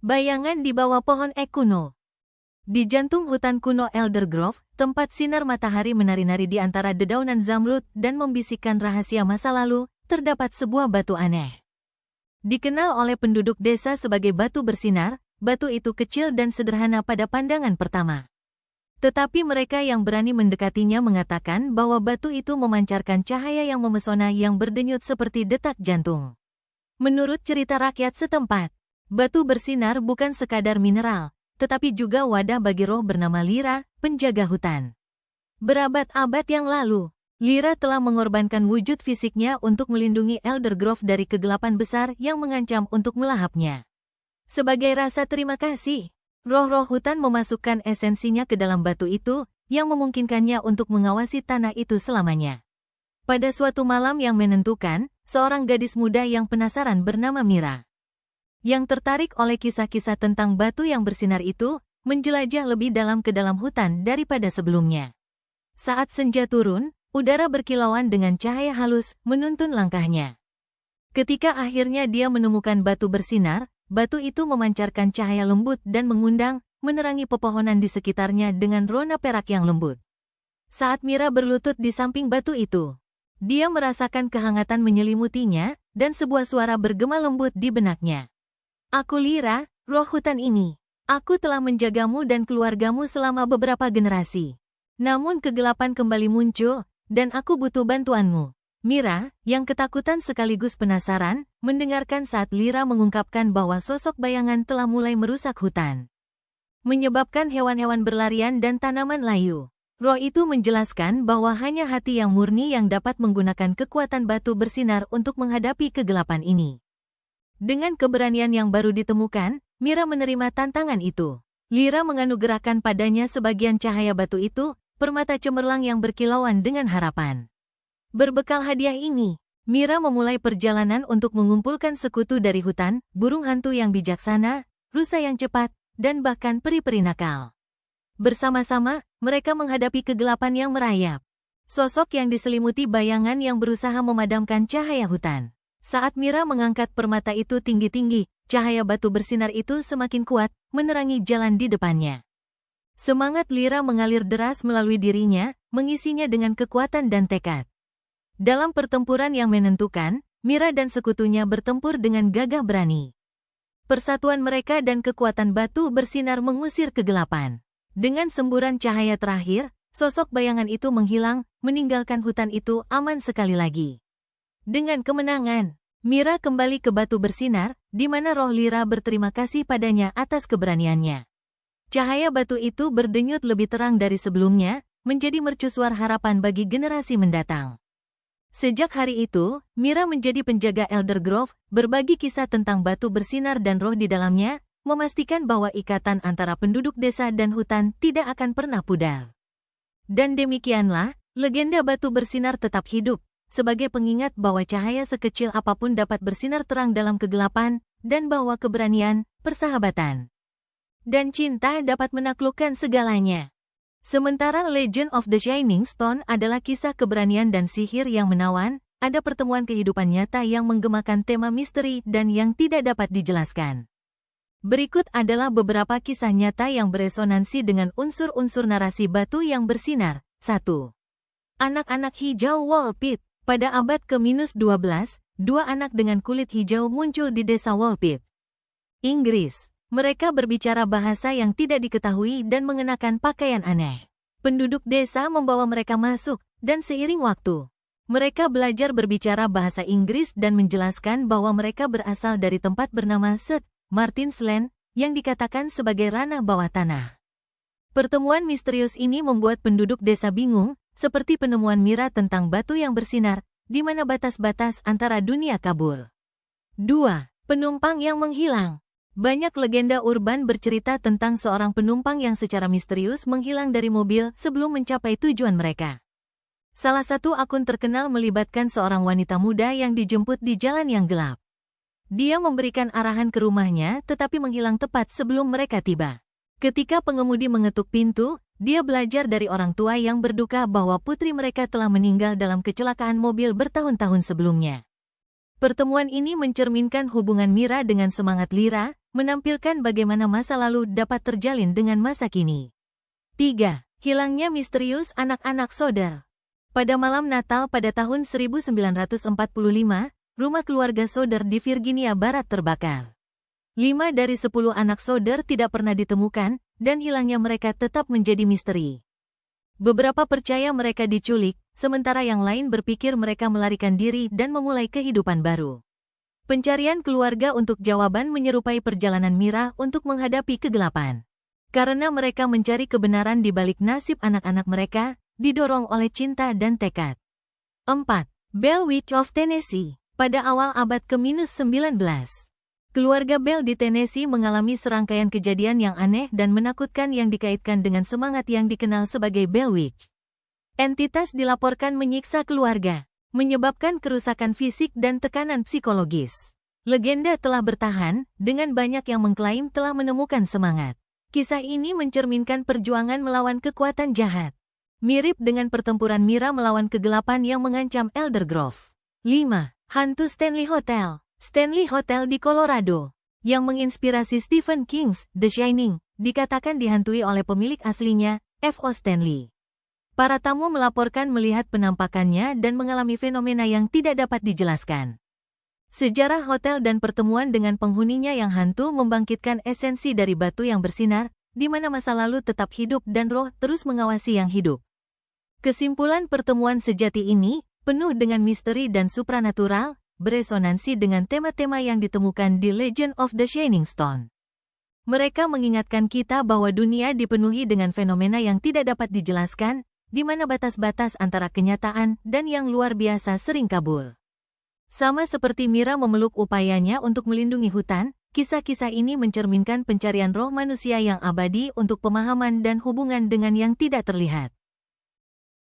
Bayangan di bawah pohon ek kuno. Di jantung hutan kuno Elder Grove, tempat sinar matahari menari-nari di antara dedaunan zamrud dan membisikkan rahasia masa lalu, terdapat sebuah batu aneh. Dikenal oleh penduduk desa sebagai batu bersinar, batu itu kecil dan sederhana pada pandangan pertama. Tetapi mereka yang berani mendekatinya mengatakan bahwa batu itu memancarkan cahaya yang memesona yang berdenyut seperti detak jantung. Menurut cerita rakyat setempat, batu bersinar bukan sekadar mineral, tetapi juga wadah bagi roh bernama Lyra, penjaga hutan. Berabad-abad yang lalu, Lyra telah mengorbankan wujud fisiknya untuk melindungi Elder Grove dari kegelapan besar yang mengancam untuk melahapnya. Sebagai rasa terima kasih, roh-roh hutan memasukkan esensinya ke dalam batu itu, yang memungkinkannya untuk mengawasi tanah itu selamanya. Pada suatu malam yang menentukan, seorang gadis muda yang penasaran bernama Mira, yang tertarik oleh kisah-kisah tentang batu yang bersinar itu, menjelajah lebih dalam ke dalam hutan daripada sebelumnya. Saat senja turun, udara berkilauan dengan cahaya halus menuntun langkahnya. Ketika akhirnya dia menemukan batu bersinar, batu itu memancarkan cahaya lembut dan mengundang, menerangi pepohonan di sekitarnya dengan rona perak yang lembut. Saat Mira berlutut di samping batu itu, dia merasakan kehangatan menyelimutinya, dan sebuah suara bergema lembut di benaknya. Aku Lyra, roh hutan ini. Aku telah menjagamu dan keluargamu selama beberapa generasi. Namun kegelapan kembali muncul, dan aku butuh bantuanmu. Mira, yang ketakutan sekaligus penasaran, mendengarkan saat Lyra mengungkapkan bahwa sosok bayangan telah mulai merusak hutan, menyebabkan hewan-hewan berlarian dan tanaman layu. Roh itu menjelaskan bahwa hanya hati yang murni yang dapat menggunakan kekuatan batu bersinar untuk menghadapi kegelapan ini. Dengan keberanian yang baru ditemukan, Mira menerima tantangan itu. Lyra menganugerahkan padanya sebagian cahaya batu itu, permata cemerlang yang berkilauan dengan harapan. Berbekal hadiah ini, Mira memulai perjalanan untuk mengumpulkan sekutu dari hutan, burung hantu yang bijaksana, rusa yang cepat, dan bahkan peri-peri nakal. Bersama-sama, mereka menghadapi kegelapan yang merayap. Sosok yang diselimuti bayangan yang berusaha memadamkan cahaya hutan. Saat Mira mengangkat permata itu tinggi-tinggi, cahaya batu bersinar itu semakin kuat, menerangi jalan di depannya. Semangat Lyra mengalir deras melalui dirinya, mengisinya dengan kekuatan dan tekad. Dalam pertempuran yang menentukan, Mira dan sekutunya bertempur dengan gagah berani. Persatuan mereka dan kekuatan batu bersinar mengusir kegelapan. Dengan semburan cahaya terakhir, sosok bayangan itu menghilang, meninggalkan hutan itu aman sekali lagi. Dengan kemenangan, Mira kembali ke batu bersinar, di mana roh Lyra berterima kasih padanya atas keberaniannya. Cahaya batu itu berdenyut lebih terang dari sebelumnya, menjadi mercusuar harapan bagi generasi mendatang. Sejak hari itu, Mira menjadi penjaga Elder Grove, berbagi kisah tentang batu bersinar dan roh di dalamnya, memastikan bahwa ikatan antara penduduk desa dan hutan tidak akan pernah pudar. Dan demikianlah, legenda batu bersinar tetap hidup, sebagai pengingat bahwa cahaya sekecil apapun dapat bersinar terang dalam kegelapan, dan bahwa keberanian, persahabatan, dan cinta dapat menaklukkan segalanya. Sementara Legend of the Shining Stone adalah kisah keberanian dan sihir yang menawan, ada pertemuan kehidupan nyata yang menggemakan tema misteri dan yang tidak dapat dijelaskan. Berikut adalah beberapa kisah nyata yang beresonansi dengan unsur-unsur narasi batu yang bersinar. 1. Anak-anak hijau Wall Pit. Pada abad ke-12, dua anak dengan kulit hijau muncul di desa Wall Pit, Inggris. Mereka berbicara bahasa yang tidak diketahui dan mengenakan pakaian aneh. Penduduk desa membawa mereka masuk, dan seiring waktu, mereka belajar berbicara bahasa Inggris dan menjelaskan bahwa mereka berasal dari tempat bernama St. Martin's Land, yang dikatakan sebagai ranah bawah tanah. Pertemuan misterius ini membuat penduduk desa bingung, seperti penemuan Mira tentang batu yang bersinar, di mana batas-batas antara dunia kabur. 2. Penumpang yang menghilang. Banyak legenda urban bercerita tentang seorang penumpang yang secara misterius menghilang dari mobil sebelum mencapai tujuan mereka. Salah satu akun terkenal melibatkan seorang wanita muda yang dijemput di jalan yang gelap. Dia memberikan arahan ke rumahnya tetapi menghilang tepat sebelum mereka tiba. Ketika pengemudi mengetuk pintu, dia belajar dari orang tua yang berduka bahwa putri mereka telah meninggal dalam kecelakaan mobil bertahun-tahun sebelumnya. Pertemuan ini mencerminkan hubungan Mira dengan semangat Lyra, menampilkan bagaimana masa lalu dapat terjalin dengan masa kini. 3. Hilangnya misterius anak-anak Sodder. Pada malam Natal pada tahun 1945, rumah keluarga Sodder di Virginia Barat terbakar. 5 dari 10 anak Sodder tidak pernah ditemukan, dan hilangnya mereka tetap menjadi misteri. Beberapa percaya mereka diculik, sementara yang lain berpikir mereka melarikan diri dan memulai kehidupan baru. Pencarian keluarga untuk jawaban menyerupai perjalanan Mira untuk menghadapi kegelapan. Karena mereka mencari kebenaran di balik nasib anak-anak mereka, didorong oleh cinta dan tekad. 4. Bell Witch of Tennessee. Pada awal abad ke-19, keluarga Bell di Tennessee mengalami serangkaian kejadian yang aneh dan menakutkan yang dikaitkan dengan semangat yang dikenal sebagai Bell Witch. Entitas dilaporkan menyiksa keluarga, menyebabkan kerusakan fisik dan tekanan psikologis. Legenda telah bertahan, dengan banyak yang mengklaim telah menemukan semangat. Kisah ini mencerminkan perjuangan melawan kekuatan jahat. Mirip dengan pertempuran Mira melawan kegelapan yang mengancam Eldergrove. 5. Hantu Stanley Hotel. Stanley Hotel di Colorado, yang menginspirasi Stephen King's The Shining, dikatakan dihantui oleh pemilik aslinya, F.O. Stanley. Para tamu melaporkan melihat penampakannya dan mengalami fenomena yang tidak dapat dijelaskan. Sejarah hotel dan pertemuan dengan penghuninya yang hantu membangkitkan esensi dari batu yang bersinar, di mana masa lalu tetap hidup dan roh terus mengawasi yang hidup. Kesimpulan pertemuan sejati ini, penuh dengan misteri dan supranatural, beresonansi dengan tema-tema yang ditemukan di Legend of the Shining Stone. Mereka mengingatkan kita bahwa dunia dipenuhi dengan fenomena yang tidak dapat dijelaskan, di mana batas-batas antara kenyataan dan yang luar biasa sering kabur. Sama seperti Mira memeluk upayanya untuk melindungi hutan, kisah-kisah ini mencerminkan pencarian roh manusia yang abadi untuk pemahaman dan hubungan dengan yang tidak terlihat.